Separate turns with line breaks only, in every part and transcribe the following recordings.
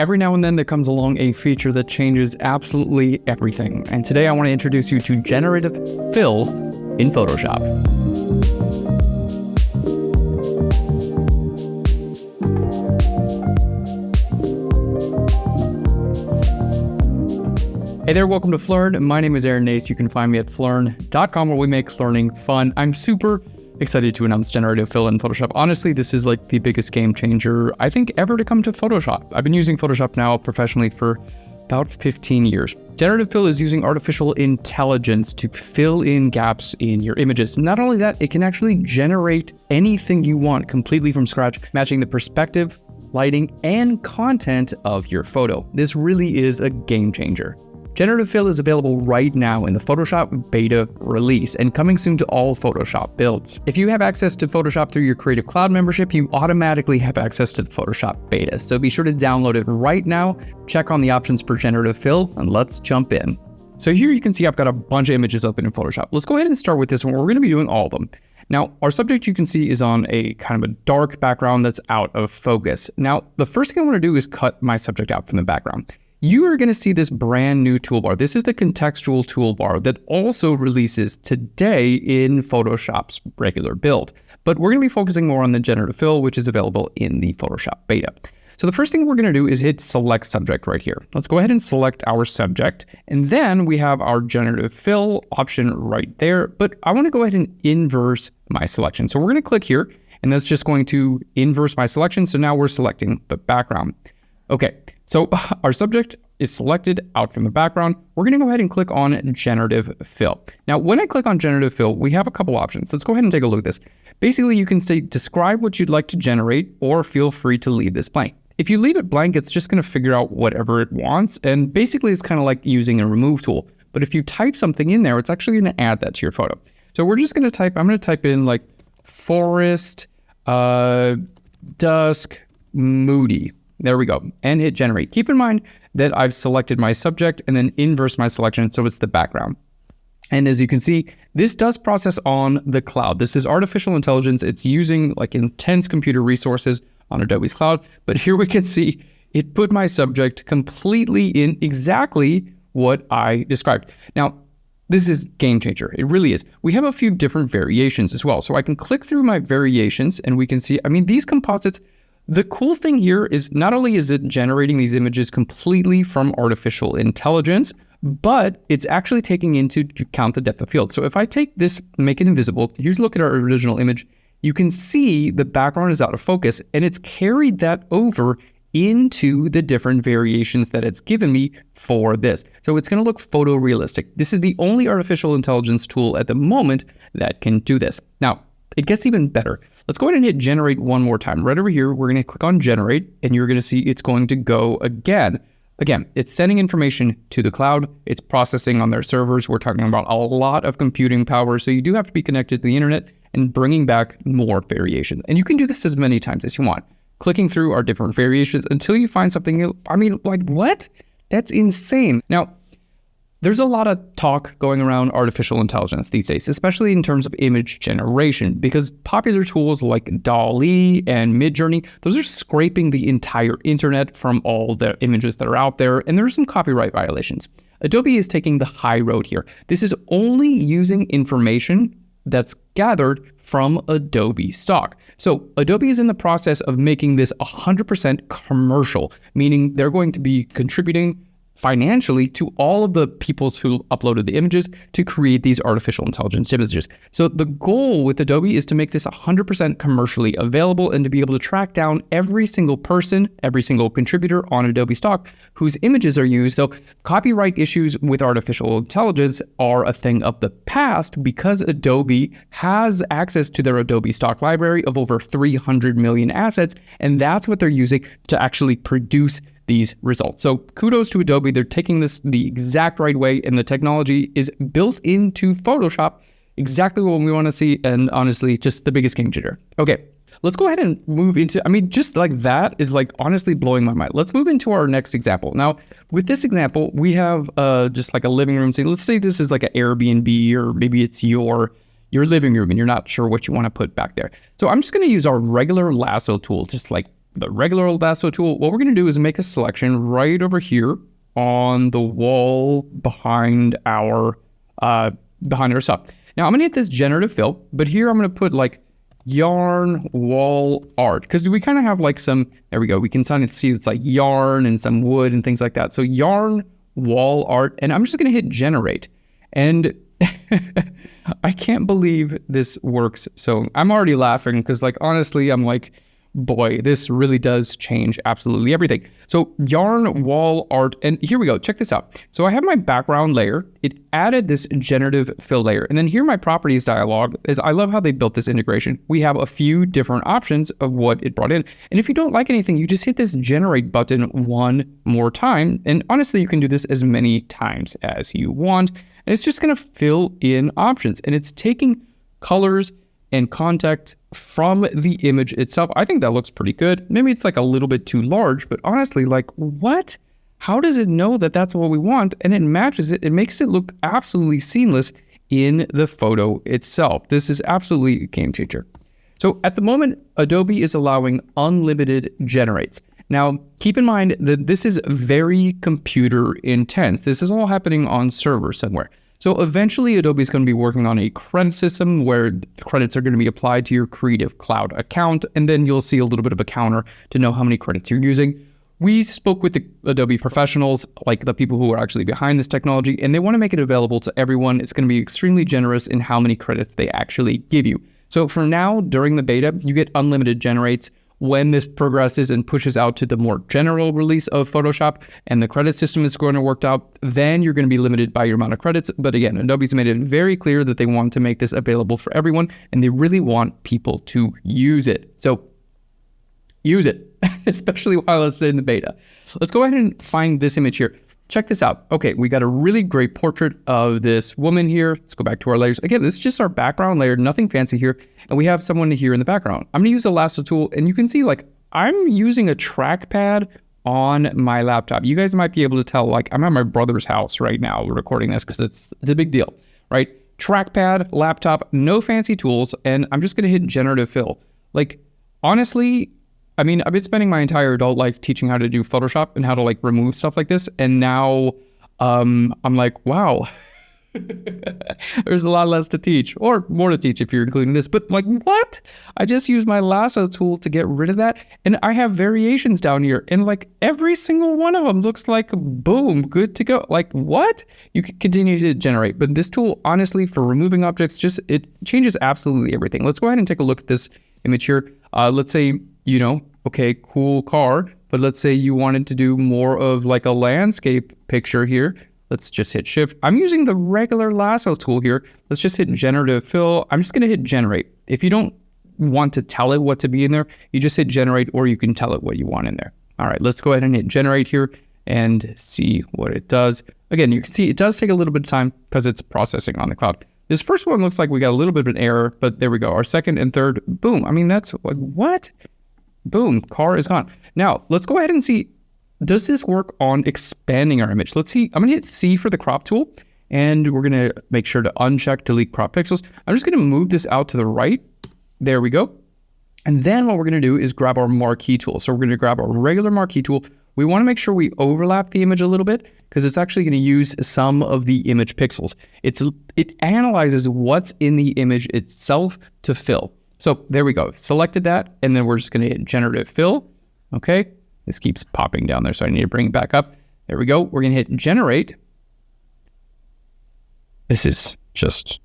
Every now and then there comes along a feature that changes absolutely everything. And today I want to introduce you to Generative Fill in Photoshop. Hey there, welcome to Phlearn. My name is Aaron Nace. You can find me at phlearn.com where we make learning fun. I'm super excited to announce Generative Fill in Photoshop. Honestly, this is like the biggest game changer I think ever to come to Photoshop. I've been using Photoshop now professionally for about 15 years. Generative Fill is using artificial intelligence to fill in gaps in your images. Not only that, it can actually generate anything you want completely from scratch, matching the perspective, lighting, and content of your photo. This really is a game changer. Generative Fill is available right now in the Photoshop beta release and coming soon to all Photoshop builds. If you have access to Photoshop through your Creative Cloud membership, you automatically have access to the Photoshop beta. So be sure to download it right now, check on the options for Generative Fill, and let's jump in. So here you can see I've got a bunch of images open in Photoshop. Let's go ahead and start with this one. We're going to be doing all of them. Now, our subject you can see is on a kind of a dark background that's out of focus. Now, the first thing I want to do is cut my subject out from the background. You are going to see this brand new toolbar. This is the contextual toolbar that also releases today in Photoshop's regular build. But we're going to be focusing more on the Generative Fill, which is available in the Photoshop beta. So the first thing we're going to do is hit select subject right here. Let's go ahead and select our subject. And then we have our Generative Fill option right there. But I want to go ahead and inverse my selection. So we're going to click here, and that's just going to inverse my selection. So now we're selecting the background. Okay, so our subject is selected out from the background. We're going to go ahead and click on Generative Fill. Now, when I click on Generative Fill, we have a couple options. Let's go ahead and take a look at this. Basically, you can say, describe what you'd like to generate, or feel free to leave this blank. If you leave it blank, it's just going to figure out whatever it wants. And basically, it's kind of like using a remove tool. But if you type something in there, it's actually going to add that to your photo. So we're just going to type, I'm going to type in like forest, dusk, moody. There we go, and hit generate. Keep in mind that I've selected my subject and then inverse my selection, so it's the background. And as you can see, this does process on the cloud. This is artificial intelligence. It's using like intense computer resources on Adobe's cloud. But here we can see it put my subject completely in exactly what I described. Now, this is game changer. It really is. We have a few different variations as well. So I can click through my variations and we can see, these composites. The cool thing here is not only is it generating these images completely from artificial intelligence, but it's actually taking into account the depth of field. So if I take this, make it invisible, here's a look at our original image, you can see the background is out of focus and it's carried that over into the different variations that it's given me for this. So it's going to look photorealistic. This is the only artificial intelligence tool at the moment that can do this. Now, it gets even better. Let's go ahead and hit generate one more time. Right over here, we're going to click on generate and you're going to see it's going to go again. Again, it's sending information to the cloud. It's processing on their servers. We're talking about a lot of computing power. So you do have to be connected to the internet and bringing back more variations. And you can do this as many times as you want, clicking through our different variations until you find something. Like what? That's insane. Now, there's a lot of talk going around artificial intelligence these days, especially in terms of image generation, because popular tools like DALL-E and Midjourney, those are scraping the entire internet from all the images that are out there, and there are some copyright violations. Adobe is taking the high road here. This is only using information that's gathered from Adobe stock. So Adobe is in the process of making this 100% commercial, meaning they're going to be contributing financially to all of the people who uploaded the images to create these artificial intelligence images. So the goal with Adobe is to make this 100% commercially available and to be able to track down every single person, every single contributor on Adobe stock whose images are used. So copyright issues with artificial intelligence are a thing of the past because Adobe has access to their Adobe stock library of over 300 million assets, and that's what they're using to actually produce these results. So kudos to Adobe. They're taking this the exact right way, and the technology is built into Photoshop, exactly what we want to see, and honestly, just the biggest game changer. Okay, let's go ahead and move into, just like that is like honestly blowing my mind. Let's move into our next example. Now, with this example, we have just like a living room scene. Let's say this is like an Airbnb, or maybe it's your living room and you're not sure what you want to put back there. So I'm just going to use our regular lasso tool, just like the regular lasso tool, what we're going to do is make a selection right over here on the wall behind our stuff. Now I'm going to hit this generative fill, but here I'm going to put like yarn wall art, because we kind of have like some, there we go, we can kind of see it's like yarn and some wood and things like that. So yarn wall art, and I'm just going to hit generate. And I can't believe this works. So I'm already laughing because, like, honestly, I'm like, boy, this really does change absolutely everything. So yarn wall art, and here we go, check this out. So I have my background layer, it added this generative fill layer, and then here my properties dialog is, I love how they built this integration. We have a few different options of what it brought in. And if you don't like anything, you just hit this generate button one more time. And honestly, you can do this as many times as you want. And it's just gonna fill in options, and it's taking colors and context from the image itself. I think that looks pretty good. Maybe it's like a little bit too large, but honestly, like, what? How does it know that that's what we want? And it matches it. It makes it look absolutely seamless in the photo itself. This is absolutely a game changer. So at the moment, Adobe is allowing unlimited generates. Now, keep in mind that this is very computer intense. This is all happening on server somewhere. So eventually Adobe is going to be working on a credit system where the credits are going to be applied to your Creative Cloud account, and then you'll see a little bit of a counter to know how many credits you're using. We spoke with the Adobe professionals, like the people who are actually behind this technology, and they want to make it available to everyone. It's going to be extremely generous in how many credits they actually give you. So for now, during the beta, you get unlimited generates. When this progresses and pushes out to the more general release of Photoshop and the credit system is going to work out, then you're going to be limited by your amount of credits. But again, Adobe's made it very clear that they want to make this available for everyone, and they really want people to use it. So use it, especially while it's in the beta. So let's go ahead and find this image here. Check this out. Okay, we got a really great portrait of this woman here. Let's go back to our layers. Again, this is just our background layer, nothing fancy here. And we have someone here in the background. I'm gonna use a lasso tool, and you can see, like, I'm using a trackpad on my laptop. You guys might be able to tell, like, I'm at my brother's house right now recording this because it's a big deal, right? Trackpad, laptop, no fancy tools, and I'm just gonna hit generative fill. Like, honestly, I mean, I've been spending my entire adult life teaching how to do Photoshop and how to, like, remove stuff like this. And now I'm like, wow, there's a lot less to teach, or more to teach if you're including this. But, like, what? I just used my lasso tool to get rid of that. And I have variations down here. And, like, every single one of them looks like, boom, good to go. Like, what? You can continue to generate. But this tool, honestly, for removing objects, it changes absolutely everything. Let's go ahead and take a look at this image here. Let's say, you know, okay, cool car, but let's say you wanted to do more of like a landscape picture here. Let's just hit shift. I'm using the regular lasso tool here. Let's just hit generative fill. I'm just going to hit generate. If you don't want to tell it what to be in there, you just hit generate, or you can tell it what you want in there. All right, let's go ahead and hit generate here and see what it does. Again, you can see it does take a little bit of time because it's processing on the cloud. This first one looks like we got a little bit of an error, but there we go. Our second and third, boom. I mean, that's like, what? Boom, car is gone. Now, let's go ahead and see, does this work on expanding our image? Let's see, I'm gonna hit C for the crop tool, and we're gonna make sure to uncheck delete crop pixels. I'm just gonna move this out to the right. There we go. And then what we're gonna do is grab our marquee tool. So we're gonna grab our regular marquee tool. We wanna make sure we overlap the image a little bit, because it's actually gonna use some of the image pixels. It analyzes what's in the image itself to fill. So there we go, selected that, and then we're just gonna hit generative fill, okay? This keeps popping down there, so I need to bring it back up. There we go, we're gonna hit generate. This is just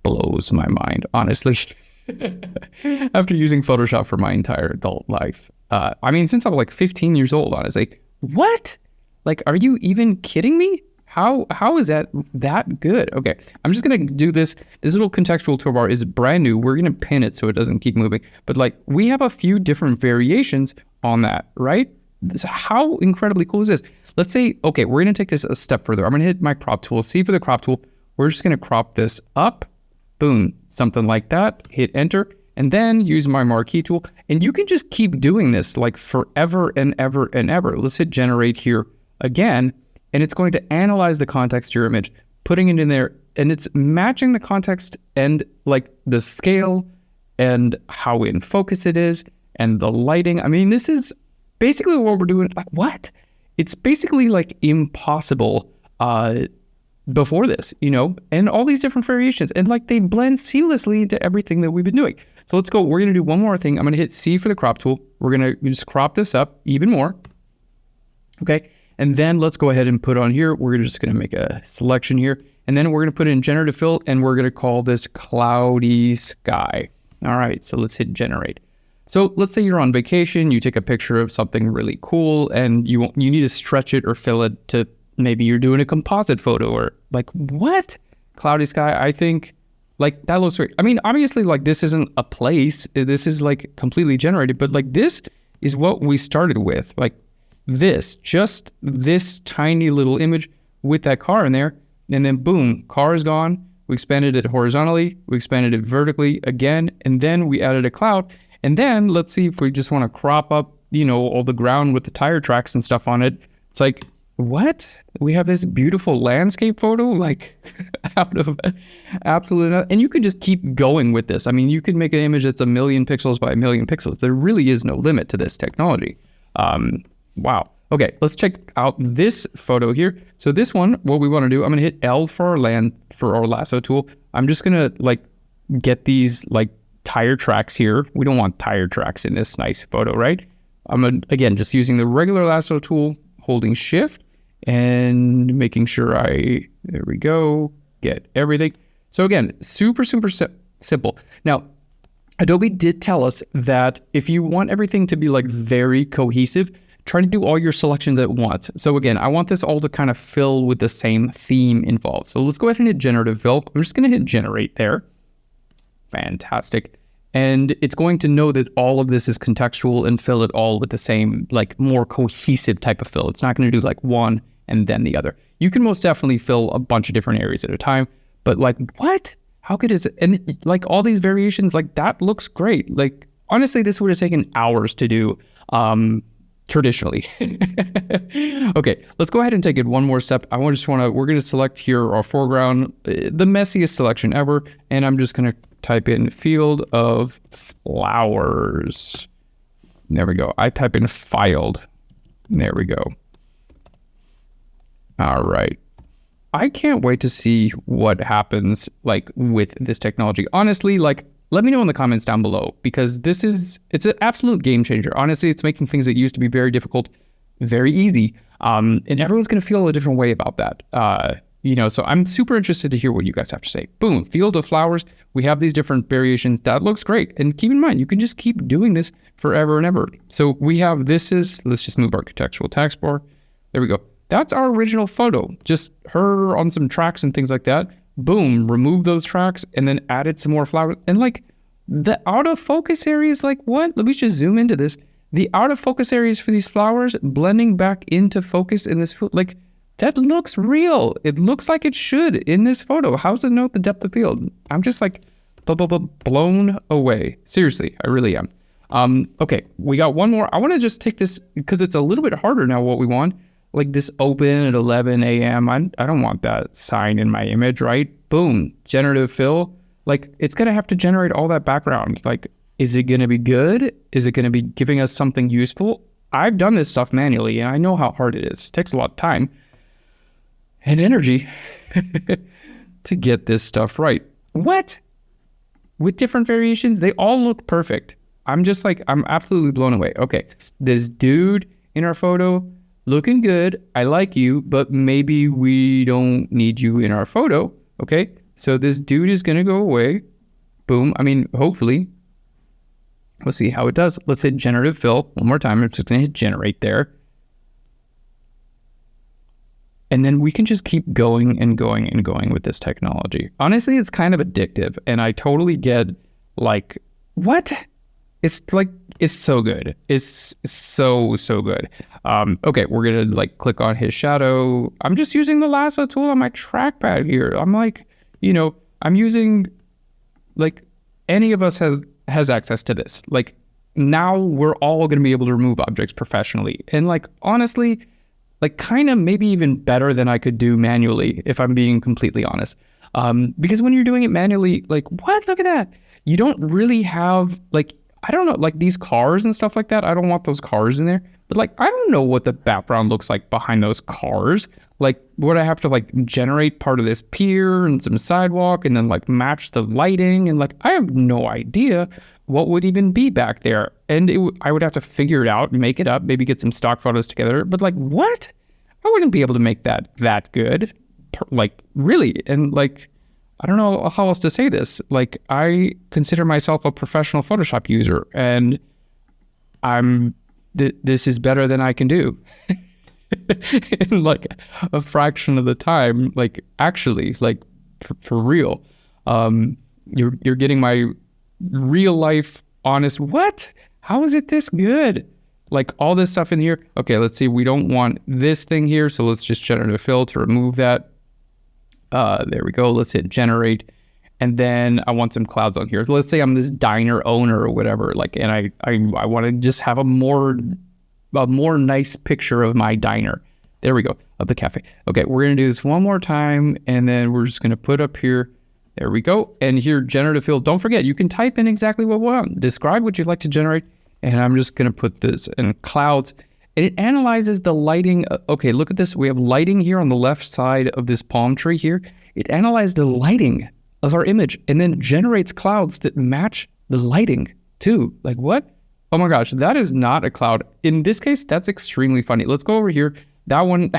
blows my mind, honestly. After using Photoshop for my entire adult life. I mean, since I was like 15 years old, honestly. What? Like, are you even kidding me? How is that good? Okay, I'm just gonna do this. This little contextual toolbar is brand new. We're gonna pin it so it doesn't keep moving. But, like, we have a few different variations on that, right? How incredibly cool is this? Let's say, okay, we're gonna take this a step further. I'm gonna hit my crop tool, C for the crop tool. We're just gonna crop this up, boom, something like that, hit enter, and then use my marquee tool. And you can just keep doing this like forever and ever and ever. Let's hit generate here again. And it's going to analyze the context to your image, putting it in there, and it's matching the context and, like, the scale and how in focus it is and the lighting. I mean, this is basically what we're doing. Like, what? It's basically like impossible before this, and all these different variations, and like they blend seamlessly into everything that we've been doing. So let's go. We're going to do one more thing. I'm going to hit C for the crop tool. We're going to just crop this up even more. Okay. And then let's go ahead and put on here. We're just going to make a selection here. And then we're going to put in Generative Fill, and we're going to call this Cloudy Sky. All right. So let's hit Generate. So let's say you're on vacation, you take a picture of something really cool, and you need to stretch it or fill it to, maybe you're doing a composite photo, or like, what? Cloudy sky, I think, like, that looks great. I mean, obviously, like, this isn't a place. This is, like, completely generated. But, like, this is what we started with. Like, just this tiny little image with that car in there. And then, boom, car is gone. We expanded it horizontally. We expanded it vertically again. And then we added a cloud. And then let's see if we just want to crop up, all the ground with the tire tracks and stuff on it. It's like, what? We have this beautiful landscape photo, like, out of absolutely nothing. And you could just keep going with this. I mean, you could make an image that's 1,000,000 pixels by 1,000,000 pixels. There really is no limit to this technology. Wow. Okay, let's check out this photo here. So this one, what we want to do, I'm going to hit L for our lasso tool. I'm just going to like get these like tire tracks here. We don't want tire tracks in this nice photo, right? I'm again just using the regular lasso tool, holding shift and making sure there we go, get everything. So again, super simple. Now, Adobe did tell us that if you want everything to be like very cohesive, try to do all your selections at once. So again, I want this all to kind of fill with the same theme involved. So let's go ahead and hit Generative Fill. I'm just going to hit Generate there. Fantastic. And it's going to know that all of this is contextual and fill it all with the same, like, more cohesive type of fill. It's not going to do like one and then the other. You can most definitely fill a bunch of different areas at a time, but like, what? How could it? And like all these variations, like that looks great. Like, honestly, this would have taken hours to do traditionally. Okay, let's go ahead and take it one more step. We're going to select here our foreground, the messiest selection ever. And I'm just going to type in field of flowers. There we go. I type in filed. There we go. All right. I can't wait to see what happens like with this technology. Honestly, like, let me know in the comments down below, because it's an absolute game changer. Honestly, it's making things that used to be very difficult, very easy. And everyone's going to feel a different way about that. So I'm super interested to hear what you guys have to say. Boom, field of flowers. We have these different variations. That looks great. And keep in mind, you can just keep doing this forever and ever. So we have, let's just move our contextual text bar. There we go. That's our original photo. Just her on some tracks and things like that. Boom, remove those tracks and then added some more flowers. And like the out of focus areas, like what? Let me just zoom into this. The out of focus areas for these flowers blending back into focus in this, like, that looks real. It looks like it should in this photo. How's it note the depth of field? I'm just like blown away. Seriously, I really am. Okay, we got one more. I want to just take this because it's a little bit harder now what we want. Like this open at 11 a.m. I don't want that sign in my image, right? Boom, Generative Fill. Like, it's going to have to generate all that background. Like, is it going to be good? Is it going to be giving us something useful? I've done this stuff manually, and I know how hard it is. It takes a lot of time and energy to get this stuff right. What? With different variations, they all look perfect. I'm absolutely blown away. Okay, this dude in our photo, looking good. I like you, but maybe we don't need you in our photo. Okay, so this dude is going to go away. Boom. I mean, hopefully. We'll see how it does. Let's hit Generative Fill one more time. I'm just going to hit Generate there. And then we can just keep going and going and going with this technology. Honestly, it's kind of addictive. And I totally get, like, what? It's like, it's so good. It's so good. Okay, we're going to like click on his shadow. I'm just using the lasso tool on my trackpad here. I'm like, I'm using, like, any of us has access to this. Like, now we're all going to be able to remove objects professionally. And like, honestly, like, kind of maybe even better than I could do manually, if I'm being completely honest. Because when you're doing it manually, like, what? Look at that. You don't really have, like, I don't know, like these cars and stuff like that. I don't want those cars in there. But like, I don't know what the background looks like behind those cars. Like, would I have to like generate part of this pier and some sidewalk and then like match the lighting? And like, I have no idea what would even be back there. And I would have to figure it out, make it up, maybe get some stock photos together. But like, what? I wouldn't be able to make that good. Like, really. And like, I don't know how else to say this. Like, I consider myself a professional Photoshop user, and this is better than I can do in like a fraction of the time. Like, actually, like for real, you're getting my real life, honest. What? How is it this good? Like all this stuff in here. Okay, let's see. We don't want this thing here, so let's just generative fill to remove that. There we go. Let's hit generate. And then I want some clouds on here. Let's say I'm this diner owner or whatever, like, and I want to just have a more nice picture of my diner. There we go, of the cafe. Okay, we're going to do this one more time, and then we're just going to put up here. There we go. And here, generative fill. Don't forget, you can type in exactly what you want. Describe what you'd like to generate. And I'm just going to put this in clouds. And it analyzes the lighting. Okay, look at this. We have lighting here on the left side of this palm tree here. It analyzes the lighting of our image and then generates clouds that match the lighting too. Like what? Oh my gosh, that is not a cloud. In this case, that's extremely funny. Let's go over here. That one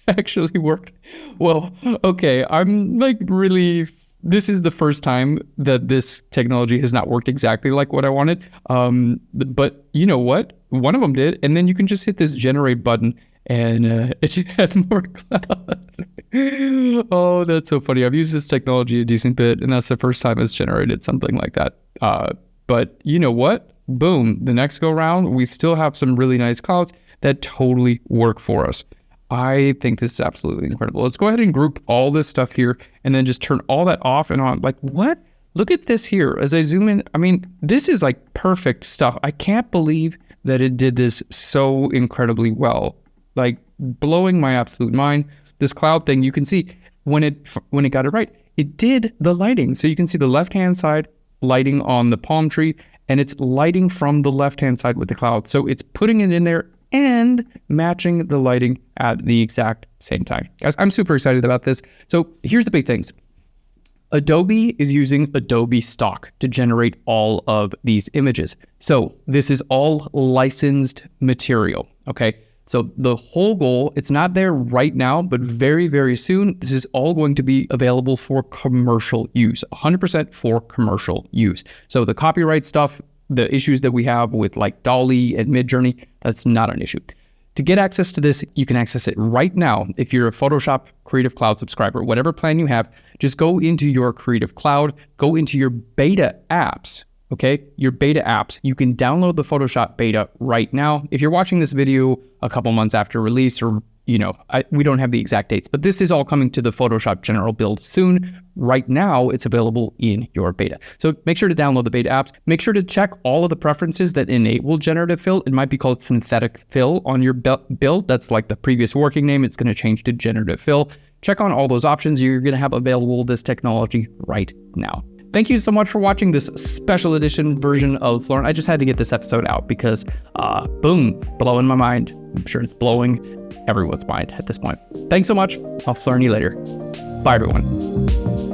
actually worked. Well, okay, I'm like really... This is the first time that this technology has not worked exactly like what I wanted. But you know what? One of them did. And then you can just hit this generate button and it had more clouds. Oh, that's so funny. I've used this technology a decent bit, and that's the first time it's generated something like that. But you know what? Boom. The next go round, we still have some really nice clouds that totally work for us. I think this is absolutely incredible. Let's go ahead and group all this stuff here and then just turn all that off and on. Like what? Look at this here. As I zoom in, I mean, this is like perfect stuff. I can't believe that it did this so incredibly well. Like blowing my absolute mind. This cloud thing, you can see when it got it right, it did the lighting. So you can see the left-hand side lighting on the palm tree, and it's lighting from the left-hand side with the cloud. So it's putting it in there and matching the lighting at the exact same time. Guys, I'm super excited about this. So here's the big things. Adobe is using Adobe stock to generate all of these images. So this is all licensed material, okay? So the whole goal, it's not there right now, but very, very soon, this is all going to be available for commercial use, 100% for commercial use. So the copyright stuff, the issues that we have with like Dolly and Midjourney, that's not an issue. To get access to this, you can access it right now. If you're a Photoshop Creative Cloud subscriber, whatever plan you have, just go into your Creative Cloud, go into your beta apps, okay? Your beta apps. You can download the Photoshop beta right now. If you're watching this video a couple months after release, or you know, we don't have the exact dates, but this is all coming to the Photoshop general build soon. Right now, it's available in your beta. So make sure to download the beta apps. Make sure to check all of the preferences that enable generative fill. It might be called synthetic fill on your build. That's like the previous working name. It's going to change to generative fill. Check on all those options. You're going to have available this technology right now. Thank you so much for watching this special edition version of Phlearn. I just had to get this episode out because, boom, blowing my mind. I'm sure it's blowing everyone's mind at this point. Thanks so much. I'll Phlearn you later. Bye, everyone.